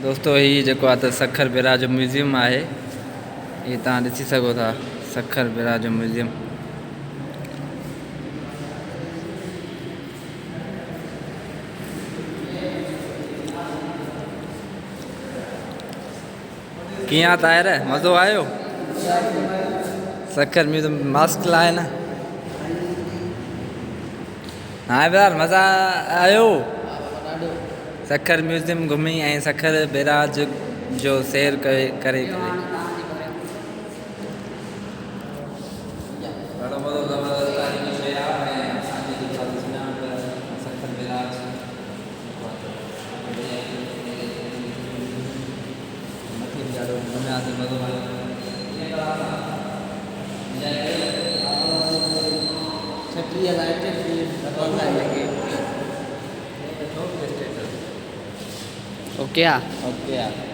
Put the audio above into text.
दोस्तों ही जेको आहे त सखर बेरा जो म्यूज़ियम आहे, ये तव्हां ॾिसी सघो था। सखर बेरा जो म्यूज़ियम कीअं ताहिर मज़ो आयो? सखर म्यूज़ियम मस्त आहे न। हाँ यार मज़ा आयो? सखर म्यूज़ियम घुमी ऐं सखर बैराज जो सैर करे ओके ओके यार।